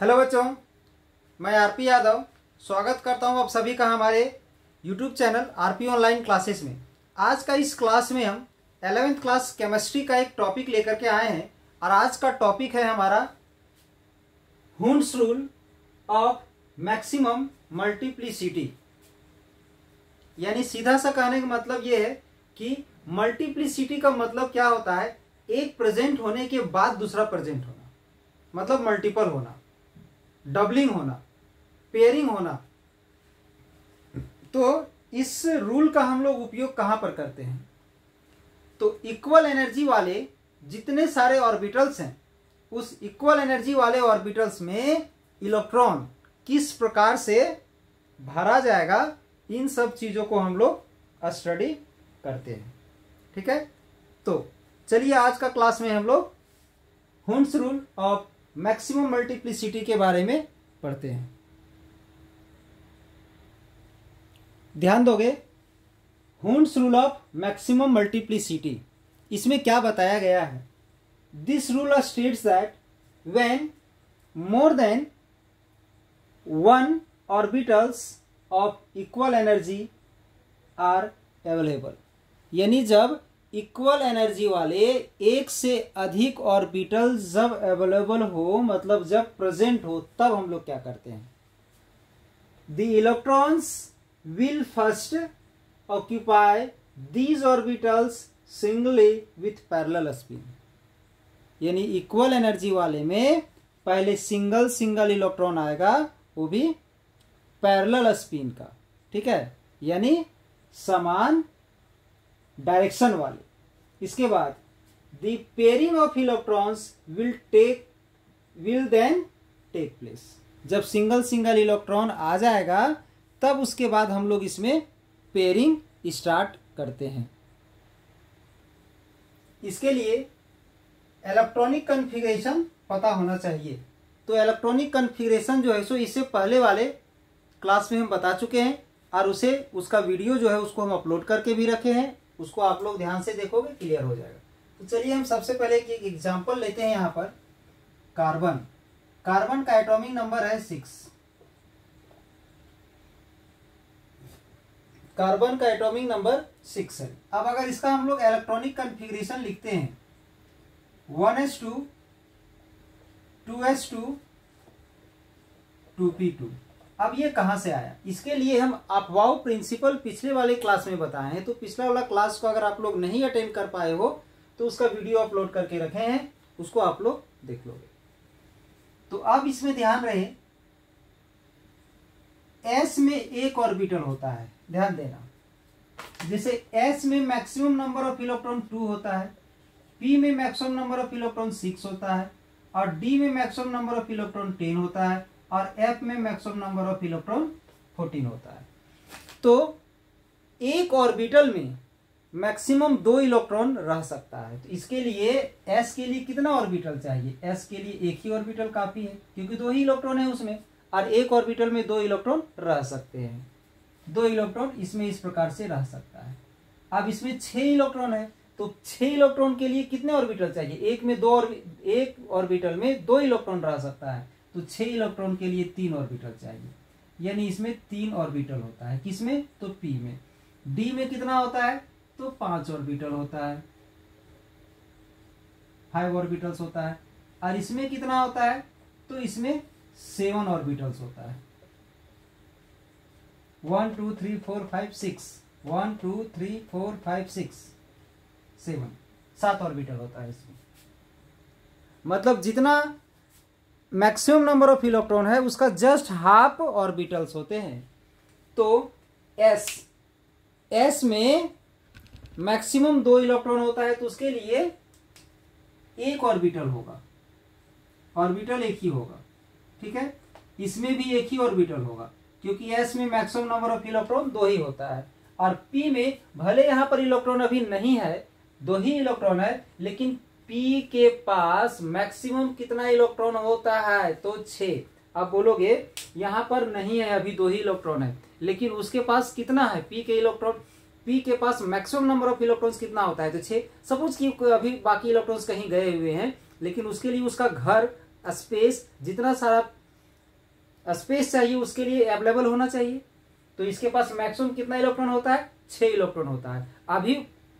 Hello बच्चों, मैं RP Yadav स्वागत करता हूं आप सभी का हमारे YouTube channel RP online classes में। आज का इस क्लास में हम 11th क्लास केमिस्ट्री का एक टॉपिक लेकर के आए हैं और आज का टॉपिक है हमारा Hund's rule of maximum multiplicity. यानी सीधा सा कहने का मतलब ये है कि मल्टीप्लिसिटी का मतलब क्या होता है, एक प्रेजेंट होने के बाद दूसरा प्रेजेंट होना, मतलब मल्टीपल होना, डबलिंग होना, पेयरिंग होना। तो इस रूल का हम लोग उपयोग कहां पर करते हैं, तो इक्वल एनर्जी वाले जितने सारे ऑर्बिटल्स हैं उस इक्वल एनर्जी वाले ऑर्बिटल्स में इलेक्ट्रॉन किस प्रकार से भरा जाएगा, इन सब चीजों को हम लोग स्टडी करते हैं। ठीक है, तो चलिए आज का क्लास में हम लोग Hund's rule of maximum multiplicity के बारे में पढ़ते हैं। ध्यान दोगे, Hund's rule of maximum multiplicity, इसमें क्या बताया गया है। This rule states that when more than one orbitals of equal energy are available, यानी जब इक्वल एनर्जी वाले एक से अधिक ऑर्बिटल जब अवेलेबल हो, मतलब जब प्रेजेंट हो, तब हम लोग क्या करते हैं, the electrons will first occupy these orbitals singly with parallel spin. यानी इक्वल एनर्जी वाले में पहले सिंगल सिंगल इलेक्ट्रॉन आएगा, वो भी पैरेलल स्पिन का। ठीक है, यानी समान डायरेक्शन वाले। इसके बाद the pairing of electrons will then take place. जब सिंगल सिंगल इलेक्ट्रॉन आ जाएगा तब उसके बाद हम लोग इसमें पेयरिंग स्टार्ट करते हैं। इसके लिए इलेक्ट्रॉनिक कॉन्फ़िगरेशन पता होना चाहिए। तो इलेक्ट्रॉनिक कॉन्फ़िगरेशन जो है सो इससे पहले वाले क्लास में हम बता चुके हैं और उसका वीडियो जो है उसको हम अपलोड करके भी रखे हैं, उसको आप लोग ध्यान से देखोगे क्लियर हो जाएगा। तो चलिए हम सबसे पहले एक एग्जांपल लेते हैं। यहाँ पर कार्बन का एटॉमिक नंबर है 6। कार्बन का एटॉमिक नंबर 6 है। अब अगर इसका हम लोग इलेक्ट्रॉनिक कॉन्फ़िगरेशन लिखते हैं 1s2 2s2 2p2, अब ये कहां से आया, इसके लिए हम अपवाउ प्रिंसिपल पिछले वाले क्लास में बताए हैं। तो पिछला वाला क्लास को अगर आप लोग नहीं अटेंड कर पाए हो तो उसका वीडियो अपलोड करके रखे हैं, उसको आप लोग देख लोगे। तो अब इसमें ध्यान रहे, s में एक ऑर्बिटल होता है, ध्यान देना। जैसे s में मैक्सिमम नंबर ऑफ इलेक्ट्रॉन 2 होता है, p में मैक्सिमम नंबर ऑफ इलेक्ट्रॉन 6 होता है, और d में मैक्सिमम नंबर ऑफ इलेक्ट्रॉन 10 होता है, और f में मैक्सिमम नंबर ऑफ इलेक्ट्रॉन 14 होता है। तो एक ऑर्बिटल में मैक्सिमम 2 इलेक्ट्रॉन रह सकता है। तो इसके लिए s के लिए कितना ऑर्बिटल चाहिए, s के लिए एक ही ऑर्बिटल काफी है, क्योंकि 2 ही इलेक्ट्रॉन है उसमें, और एक ऑर्बिटल में 2 इलेक्ट्रॉन रह सकते हैं। 2 इलेक्ट्रॉन इसमें इस प्रकार से रह सकता है। अब इसमें 6 इलेक्ट्रॉन है, तो 6 इलेक्ट्रॉन के लिए कितने ऑर्बिटल चाहिए, एक ऑर्बिटल में 2 इलेक्ट्रॉन रह सकता है, तो 6 इलेक्ट्रॉन के लिए 3 ऑर्बिटल चाहिए। यानी इसमें 3 ऑर्बिटल होता है, किसमें, तो p में। d में कितना होता है, तो 5 ऑर्बिटल होता है, 5 ऑर्बिटल्स होता है। और इसमें कितना होता है, तो इसमें 7 ऑर्बिटल्स होता है। 1 2 3 4 5 6 1 2 3 4 5 6 7 ऑर्बिटल होता है इसमें। मतलब जितना मैक्सिमम नंबर ऑफ इलेक्ट्रॉन है उसका जस्ट हाफ ऑर्बिटल्स होते हैं। तो s में मैक्सिमम 2 इलेक्ट्रॉन होता है, तो उसके लिए एक ऑर्बिटल होगा, ऑर्बिटल एक ही होगा। ठीक है, इसमें भी एक ही ऑर्बिटल होगा, क्योंकि s में मैक्सिमम नंबर ऑफ इलेक्ट्रॉन 2 ही होता है। और p में भले यहां पर इलेक्ट्रॉन अभी नहीं है, 2 ही इलेक्ट्रॉन है, लेकिन p के पास मैक्सिमम कितना इलेक्ट्रॉन होता है, तो 6। अब बोलोगे यहां पर नहीं है, अभी 2 ही इलेक्ट्रॉन है, लेकिन उसके पास कितना है, p के इलेक्ट्रॉन, p के पास मैक्सिमम नंबर ऑफ इलेक्ट्रॉन्स कितना होता है, तो 6। सपोज कि अभी बाकी इलेक्ट्रॉन्स कहीं गए हुए हैं, लेकिन उसके लिए उसका घर स्पेस जितना सारा स्पेस चाहिए उसके लिए अवेलेबल होना चाहिए। तो इसके पास मैक्सिमम कितना इलेक्ट्रॉन होता है, 6 इलेक्ट्रॉन होता है। अभी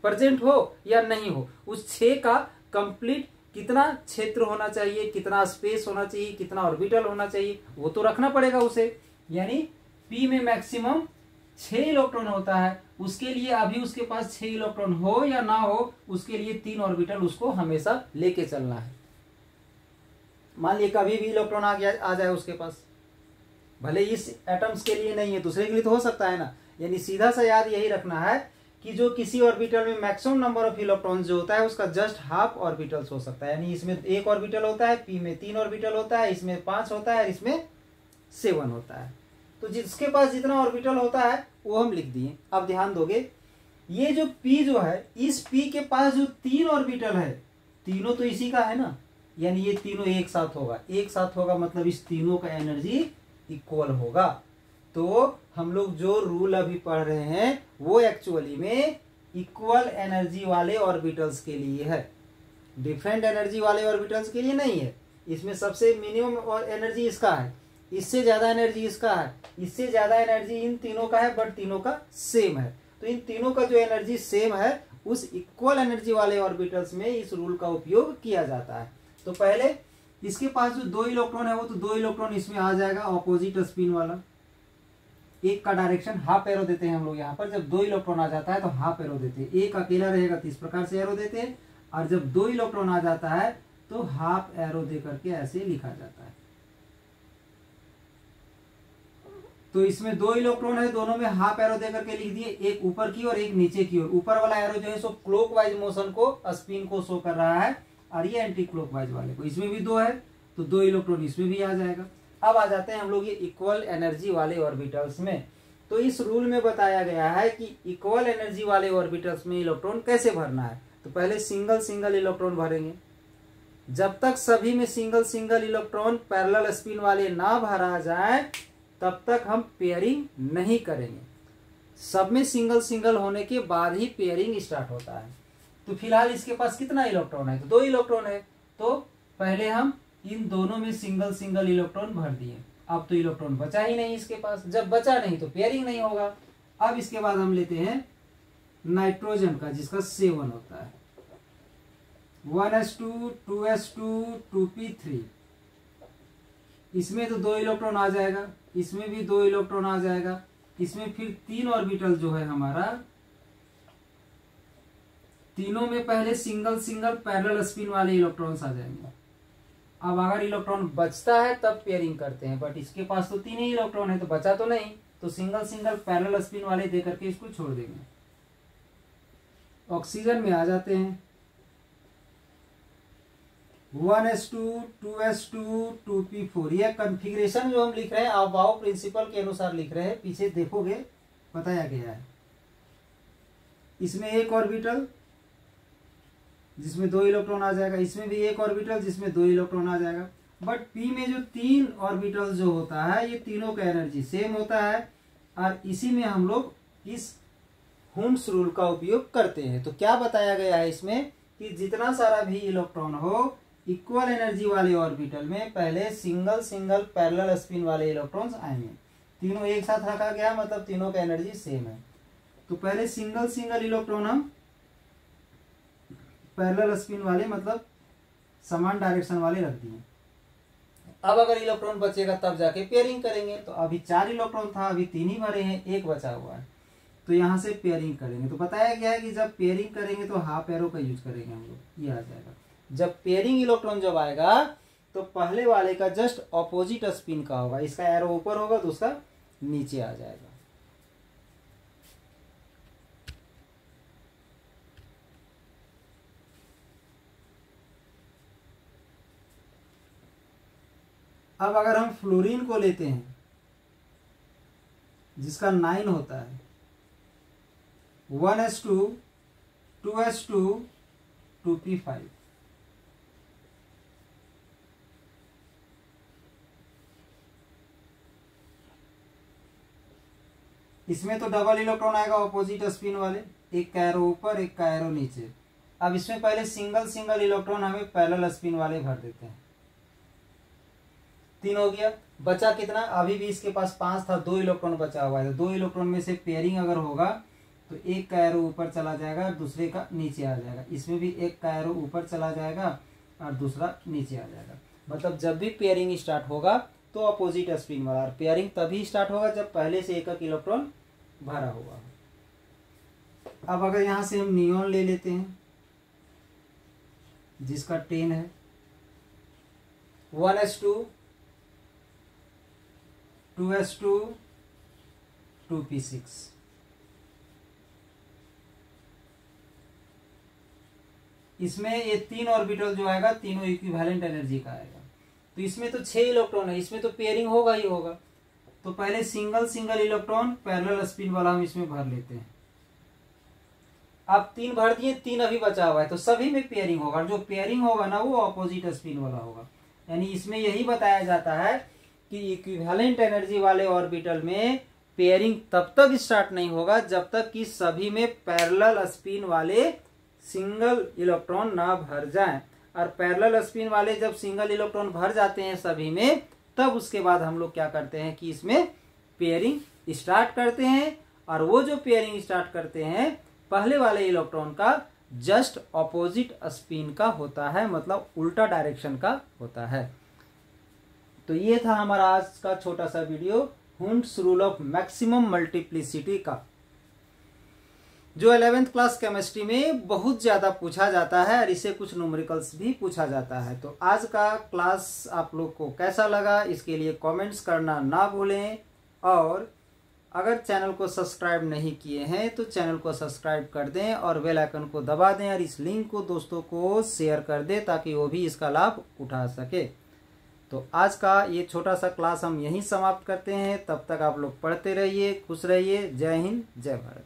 प्रेजेंट हो या नहीं हो, उस 6 का कंप्लीट कितना क्षेत्र होना चाहिए, कितना स्पेस होना चाहिए, कितना ऑर्बिटल होना चाहिए, वो तो रखना पड़ेगा उसे। यानी पी में मैक्सिमम 6 इलेक्ट्रॉन होता है, उसके लिए अभी उसके पास 6 इलेक्ट्रॉन हो या ना हो, उसके लिए 3 ऑर्बिटल उसको हमेशा लेके चलना है। मान लीजिए कभी भी इलेक्ट्रॉन आ जाए उसके पास, भले इस एटम्स के लिए नहीं है, दूसरे के लिए तो हो सकता है ना। यानी सीधा सा याद यही रखना है कि जो किसी ऑर्बिटल में मैक्सिमम नंबर ऑफ इलेक्ट्रॉन्स जो होता है उसका जस्ट हाफ ऑर्बिटल्स हो सकता है। यानी इसमें 1 ऑर्बिटल होता है, पी में 3 ऑर्बिटल होता है, इसमें 5 होता है, इसमें 7 होता है। तो जिसके पास जितना ऑर्बिटल होता है वो हम लिख दिए। अब ध्यान दोगे, ये जो पी जो है, इस पी के पास जो 3 ऑर्बिटल है, तीनों तो इसी का है ना, यानी ये तीनों एक साथ होगा। एक साथ होगा मतलब इस तीनों का एनर्जी इक्वल होगा। तो हम लोग जो रूल अभी पढ़ रहे हैं वो एक्चुअली में इक्वल एनर्जी वाले ऑर्बिटल्स के लिए है, डिफरेंट एनर्जी वाले ऑर्बिटल्स के लिए नहीं है। इसमें सबसे मिनिमम और एनर्जी इसका है, इससे ज्यादा एनर्जी इसका है, इससे ज्यादा एनर्जी इन तीनों का है, बट तीनों का सेम है। तो इन तीनों का जो एनर्जी सेम है उस इक्वल एनर्जी वाले ऑर्बिटल्स में इस रूल का उपयोग किया जाता है। तो पहले इसके पास जो 2 इलेक्ट्रॉन है वो तो 2 इलेक्ट्रॉन इसमें आ जाएगा ऑपोजिट स्पिन वाला। एक का डायरेक्शन हाफ एरो देते हैं हम लोग यहाँ पर। जब 2 इलेक्ट्रॉन आ जाता है तो हाफ एरो देते हैं, एक अकेला रहेगा तो इस प्रकार से एरो देते हैं, और जब 2 इलेक्ट्रॉन आ जाता है तो हाफ एरो दे करके ऐसे लिखा जाता है। तो इसमें 2 इलेक्ट्रॉन है, दोनों में हाफ एरो दे करके लिख दिए, एक ऊपर की और एक नीचे की ओर। ऊपर वाला एरो जो है सो क्लॉकवाइज मोशन को, स्पिन को शो कर रहा है, और ये एंटी क्लॉकवाइज वाले को। इसमें भी 2 है तो 2 इलेक्ट्रॉन इसमें भी आ जाएगा। अब आ जाते हैं हम लोग ये इक्वल एनर्जी वाले ऑर्बिटल्स में। तो इस रूल में बताया गया है कि इक्वल एनर्जी वाले ऑर्बिटल्स में इलेक्ट्रॉन कैसे भरना है। तो पहले सिंगल सिंगल इलेक्ट्रॉन भरेंगे। जब तक सभी में single single electron parallel spin वाले ना भरा जाए तब तक हम पेयरिंग नहीं करेंगे। सब में सिंगल सिंगल होने के बाद ही पेयरिंग स्टार्ट होता है। तो फिलहाल इसके पास कितना इलेक्ट्रॉन है, तो 2 इलेक्ट्रॉन है। तो पहले हम इन दोनों में सिंगल सिंगल इलेक्ट्रॉन भर दिए। अब तो इलेक्ट्रॉन बचा ही नहीं इसके पास, जब बचा नहीं तो पेयरिंग नहीं होगा। अब इसके बाद हम लेते हैं नाइट्रोजन का, जिसका 7 होता है, 1s2 2s2 2p3। इसमें तो 2 इलेक्ट्रॉन आ जाएगा, इसमें भी 2 इलेक्ट्रॉन आ जाएगा, इसमें फिर 3 ऑर्बिटल जो है हमारा, तीनों में पहले सिंगल सिंगल पैरेलल स्पिन वाले इलेक्ट्रॉन्स आ जाएंगे। अब अगर इलेक्ट्रॉन बचता है तब पेयरिंग करते हैं, बट इसके पास तो 3 ही इलेक्ट्रॉन है तो बचा तो नहीं, तो सिंगल सिंगल पैरेलल स्पिन वाले दे करके इसको छोड़ देंगे। ऑक्सीजन में आ जाते हैं, 1s2 2s2 2p4। यह कॉन्फ़िगरेशन जो हम लिख रहे हैं अबाव प्रिंसिपल के अनुसार लिख रहे हैं, पीछे देखोगे बताया गया है। इसमें एक ऑर्बिटल जिसमें 2 इलेक्ट्रॉन आ जाएगा, इसमें भी एक ऑर्बिटल जिसमें 2 इलेक्ट्रॉन आ जाएगा। बट पी में जो 3 ऑर्बिटल जो होता है ये तीनों का एनर्जी सेम होता है, और इसी में हम लोग इस हुंड्स रूल का उपयोग करते हैं। तो क्या बताया गया है इसमें कि जितना सारा भी इलेक्ट्रॉन हो इक्वल एनर्जी वाले ऑर्बिटल में पहले सिंगल सिंगल पैरेलल स्पिन वाले इलेक्ट्रॉन्स आएंगे। तीनों एक साथ रखा गया मतलब तीनों का एनर्जी सेम है। तो पहले सिंगल सिंगल इलेक्ट्रॉन हम पैरेलल स्पिन वाले मतलब समान डायरेक्शन वाले रख दिए। अब अगर इलेक्ट्रॉन बचेगा तब जाके पेयरिंग करेंगे। तो अभी 4 इलेक्ट्रॉन था, अभी 3 ही भरे हैं, एक बचा हुआ है, तो यहाँ से पेयरिंग करेंगे। तो बताया गया है कि जब पेयरिंग करेंगे तो हाफ एरो का यूज करेंगे हम लोग, ये आ जाएगा। जब पेयरिंग इलेक्ट्रॉन जब आएगा तो पहले वाले का जस्ट ऑपोजिट स्पिन का होगा, इसका एरो ऊपर होगा तो उसका नीचे आ जाएगा। अब अगर हम फ्लोरीन को लेते हैं जिसका 9 होता है, 1s2 2s2 2p5। इसमें तो डबल इलेक्ट्रॉन आएगा ऑपोजिट स्पिन वाले, एक का एरो ऊपर एक का एरो नीचे। अब इसमें पहले सिंगल सिंगल इलेक्ट्रॉन हमें पैरेलल स्पिन वाले भर देते हैं। 3 हो गया। बचा कितना, अभी भी इसके पास 5 था, 2 इलेक्ट्रॉन बचा हुआ है। तो 2 इलेक्ट्रॉन में से पेयरिंग अगर होगा तो एक का एरो ऊपर चला जाएगा और दूसरे का नीचे आ जाएगा। इसमें भी एक का एरो ऊपर चला जाएगा और दूसरा नीचे आ जाएगा। मतलब जब भी पेयरिंग स्टार्ट होगा तो अपोजिट स्पिन वाला, और पेयरिंग तभी स्टार्ट होगा जब पहले से एक इलेक्ट्रॉन भरा हुआ हो। अब अगर यहां से हम नियॉन ले लेते हैं जिसका 10 है, 1s2 2s2 2p6, इसमें ये 3 ऑर्बिटल जो आएगा तीनों इक्विवेलेंट एनर्जी का आएगा। तो इसमें तो 6 इलेक्ट्रॉन है, इसमें तो पेयरिंग होगा ही होगा। तो पहले single single electron parallel spin वाला हम इसमें भर लेते हैं। अब 3 भर दिए, 3 अभी बचा हुआ है, तो सभी में पेयरिंग होगा। जो पेयरिंग होगा ना वो अपोजिट स्पिन वाला होगा। यानी इसमें यही बताया जाता है कि इक्विवेलेंट एनर्जी वाले ऑर्बिटल में पेयरिंग तब तक स्टार्ट नहीं होगा जब तक कि सभी में पैरेलल स्पिन वाले सिंगल इलेक्ट्रॉन ना भर जाएं। और पैरेलल स्पिन वाले जब सिंगल इलेक्ट्रॉन भर जाते हैं सभी में, तब उसके बाद हम लोग क्या करते हैं कि इसमें पेयरिंग स्टार्ट करते हैं। और वो जो पेयरिंग स्टार्ट करते हैं पहले वाले इलेक्ट्रॉन का जस्ट ऑपोजिट स्पिन का होता है, मतलब उल्टा डायरेक्शन का होता है। तो ये था हमारा आज का छोटा सा video Hund's rule of maximum multiplicity का, जो 11th क्लास केमिस्ट्री में बहुत ज्यादा पूछा जाता है और इसे कुछ न्यूमेरिकल्स भी पूछा जाता है। तो आज का क्लास आप लोग को कैसा लगा इसके लिए कमेंट्स करना ना भूलें। और अगर चैनल को सब्सक्राइब नहीं किए हैं तो चैनल को सब्सक्राइब कर दें और बेल आइकन को दबा दें और इस लिंक को दोस्तों को शेयर कर दें ताकि वो भी इसका लाभ उठा सके। तो आज का ये छोटा सा क्लास हम यहीं समाप्त करते हैं। तब तक आप लोग पढ़ते रहिए, खुश रहिए। जय हिंद, जय भारत।